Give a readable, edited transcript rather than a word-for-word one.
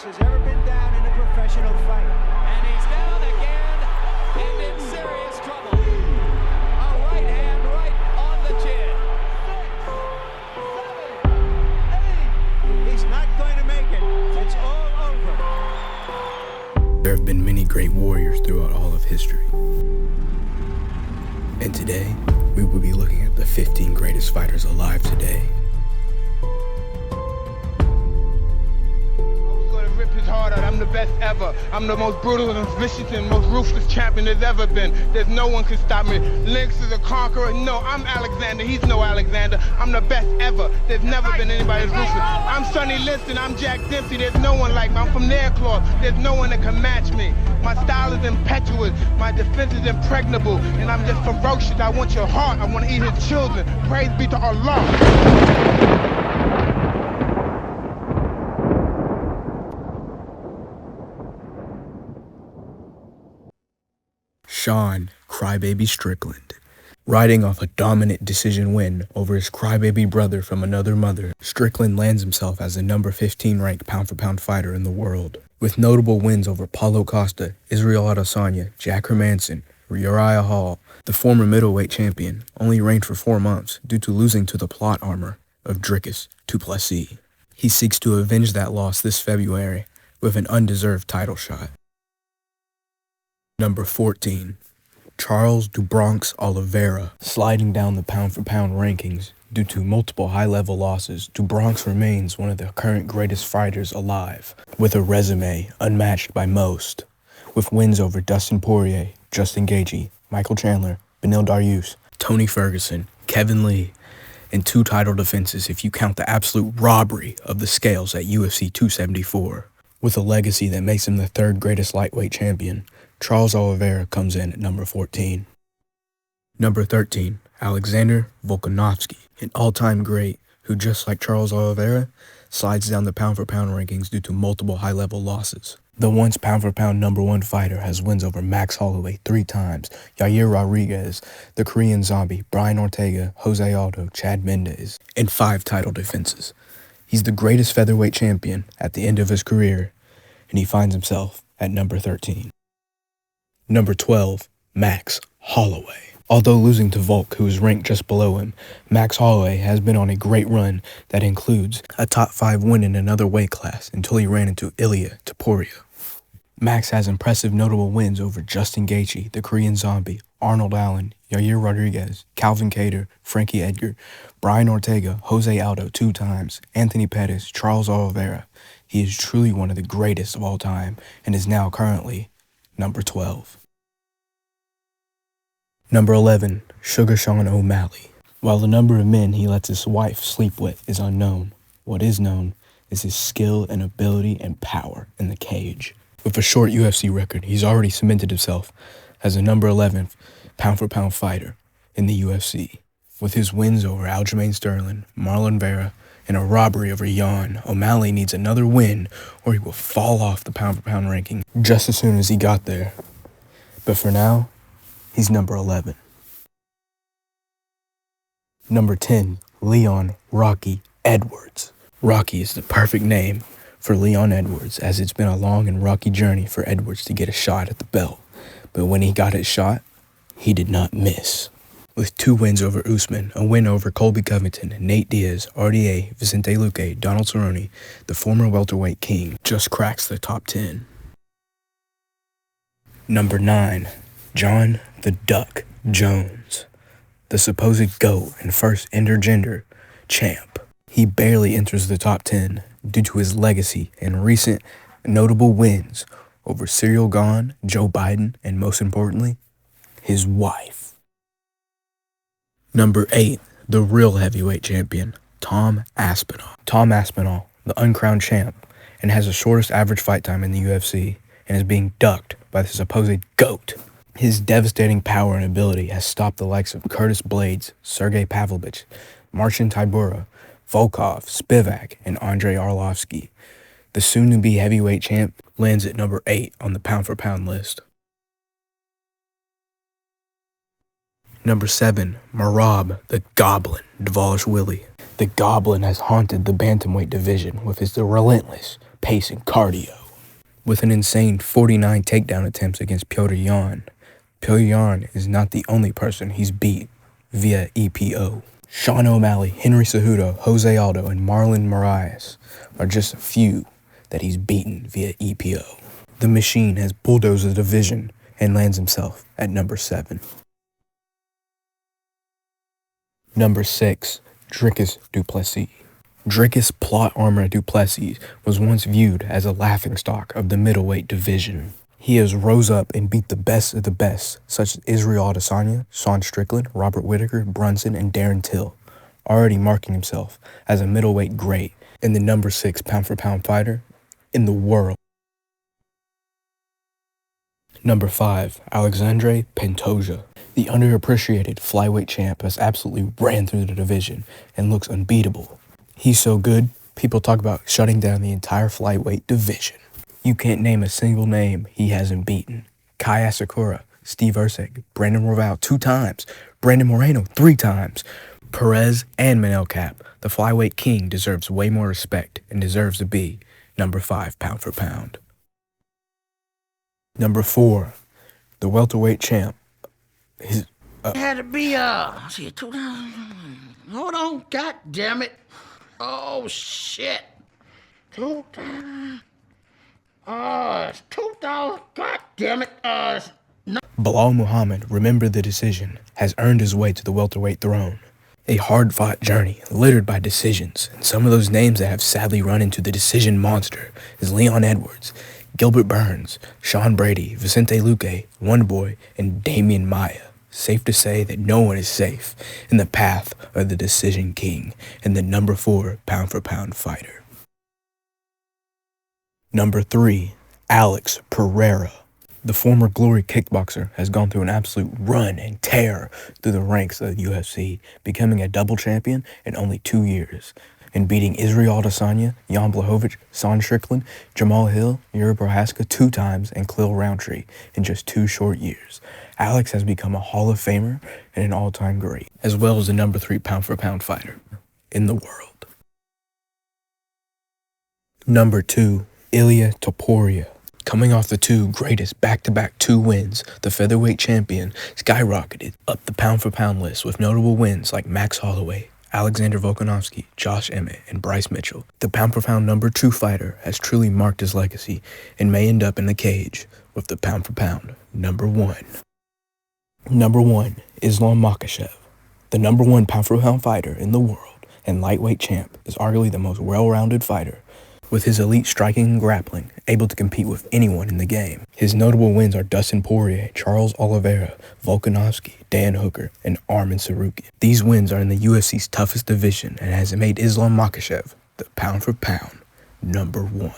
Has ever been down in a professional fight. And he's down again and in serious trouble. A right hand right on the chin. 6, 7, 8. He's not going to make it. It's all over. There have been many great warriors throughout all of history. And today, we will be looking at the 15 greatest fighters alive today. His heart out. I'm the best ever. I'm the most brutal and vicious and most ruthless champion there's ever been. There's no one can stop me. Lynx is a conqueror. No, I'm Alexander. He's no Alexander. I'm the best ever. There's never been anybody as ruthless. I'm Sonny Liston. I'm Jack Dempsey. There's no one like me. I'm from Nairclaw. There's no one that can match me. My style is impetuous. My defense is impregnable. And I'm just ferocious. I want your heart. I want to eat his children. Praise be to Allah. Sean Crybaby Strickland. Riding off a dominant decision win over his crybaby brother from another mother, Strickland lands himself as the number 15 ranked pound-for-pound fighter in the world. With notable wins over Paulo Costa, Israel Adesanya, Jack Hermanson, Uriah Hall, the former middleweight champion only reigned for 4 months due to losing to the plot armor of Dricus to Plessis. He seeks to avenge that loss this February with an undeserved title shot. Number 14. Charles "Do Bronx" Oliveira. Sliding down the pound-for-pound rankings due to multiple high-level losses, Do Bronx remains one of the current greatest fighters alive, with a resume unmatched by most, with wins over Dustin Poirier, Justin Gaethje, Michael Chandler, Beneil Dariush, Tony Ferguson, Kevin Lee, and 2 title defenses if you count the absolute robbery of the scales at UFC 274. With a legacy that makes him the 3rd greatest lightweight champion, Charles Oliveira comes in at number 14. Number 13, Alexander Volkanovski, an all-time great who, just like Charles Oliveira, slides down the pound-for-pound rankings due to multiple high-level losses. The once pound-for-pound number 1 fighter has wins over Max Holloway 3 times, Yair Rodriguez, the Korean Zombie, Brian Ortega, Jose Aldo, Chad Mendes, and 5 title defenses. He's the greatest featherweight champion at the end of his career, and he finds himself at number 13. Number 12, Max Holloway. Although losing to Volk, who is ranked just below him, Max Holloway has been on a great run that includes a top 5 win in another weight class until he ran into Ilia Topuria. Max has impressive notable wins over Justin Gaethje, the Korean Zombie, Arnold Allen, Yair Rodriguez, Calvin Kattar, Frankie Edgar, Brian Ortega, Jose Aldo 2 times, Anthony Pettis, Charles Oliveira. He is truly one of the greatest of all time and is now currently number 12. Number 11, Sugar Sean O'Malley. While the number of men he lets his wife sleep with is unknown, what is known is his skill and ability and power in the cage. With a short UFC record, he's already cemented himself as a number 11 pound-for-pound fighter in the UFC. With his wins over Aljamain Sterling, Marlon Vera, and a robbery over Jan, O'Malley needs another win or he will fall off the pound-for-pound ranking just as soon as he got there. But for now, he's number 11. Number 10, Leon "Rocky" Edwards. Rocky is the perfect name for Leon Edwards, as it's been a long and rocky journey for Edwards to get a shot at the belt. But when he got his shot, he did not miss. With 2 wins over Usman, a win over Colby Covington, Nate Diaz, RDA, Vicente Luque, Donald Cerrone, the former welterweight king just cracks the top 10. Number 9, John the Duck Jones, the supposed GOAT and first intergender champ. He barely enters the top 10 due to his legacy and recent notable wins over Cyril Gahn, Joe Biden, and most importantly, his wife. Number 8, the real heavyweight champion, Tom Aspinall. Tom Aspinall, the uncrowned champ, and has the shortest average fight time in the UFC, and is being ducked by the supposed GOAT. His devastating power and ability has stopped the likes of Curtis Blades, Sergey Pavlovich, Marcin Tybura, Volkov, Spivak, and Andrei Arlovsky. The soon-to-be heavyweight champ lands at number 8 on the pound-for-pound list. Number 7, Merab the Goblin Dvalishvili. The Goblin has haunted the bantamweight division with his relentless pace and cardio. With an insane 49 takedown attempts against Petr Yan, Petr Yan is not the only person he's beat via EPO. Sean O'Malley, Henry Cejudo, Jose Aldo, and Marlon Moraes are just a few that he's beaten via EPO. The machine has bulldozed the division and lands himself at number 7. Number 6, Dricus du Plessis. Dricus Plot Armor du Plessis was once viewed as a laughingstock of the middleweight division. He has rose up and beat the best of the best, such as Israel Adesanya, Sean Strickland, Robert Whittaker, Brunson, and Darren Till, already marking himself as a middleweight great and the number 6 pound-for-pound fighter in the world. Number 5, Alexandre Pantoja. The underappreciated flyweight champ has absolutely ran through the division and looks unbeatable. He's so good, people talk about shutting down the entire flyweight division. You can't name a single name he hasn't beaten. Kai Asakura, Steve Erceg, Brandon Royval 2 times, Brandon Moreno 3 times, Perez and Manel Cap. The flyweight king deserves way more respect and deserves to be number 5 pound for pound. Number 4, the welterweight champ. It had to be, 2000. Hold on, god damn it. Oh, shit. 2000. It's 2000. God damn it. Bilal Muhammad, remember the decision, has earned his way to the welterweight throne. A hard-fought journey littered by decisions, and some of those names that have sadly run into the decision monster is Leon Edwards, Gilbert Burns, Sean Brady, Vicente Luque, Wonderboy, and Damian Maia. Safe to say that no one is safe in the path of the decision king and the number 4 pound-for-pound fighter. Number 3, Alex Pereira. The former Glory kickboxer has gone through an absolute run and tear through the ranks of the UFC, becoming a double champion in only 2 years, and beating Israel Adesanya, Jan Blachowicz, Sean Strickland, Jamal Hill, Yuri Prohaska 2 times, and Khalil Roundtree in just 2 short years. Alex has become a Hall of Famer and an all-time great, as well as the number 3 pound-for-pound fighter in the world. Number 2, Ilia Topuria. Coming off the 2 greatest back-to-back 2 wins, the featherweight champion skyrocketed up the pound-for-pound list with notable wins like Max Holloway, Alexander Volkanovski, Josh Emmett, and Bryce Mitchell. The pound-for-pound number 2 fighter has truly marked his legacy and may end up in the cage with the pound-for-pound number 1. Number 1, Islam Makhachev. The number 1 pound-for-pound fighter in the world and lightweight champ is arguably the most well-rounded fighter, with his elite striking and grappling, able to compete with anyone in the game. His notable wins are Dustin Poirier, Charles Oliveira, Volkanovski, Dan Hooker, and Arman Tsarukyan. These wins are in the UFC's toughest division and has made Islam Makhachev the pound-for-pound number 1.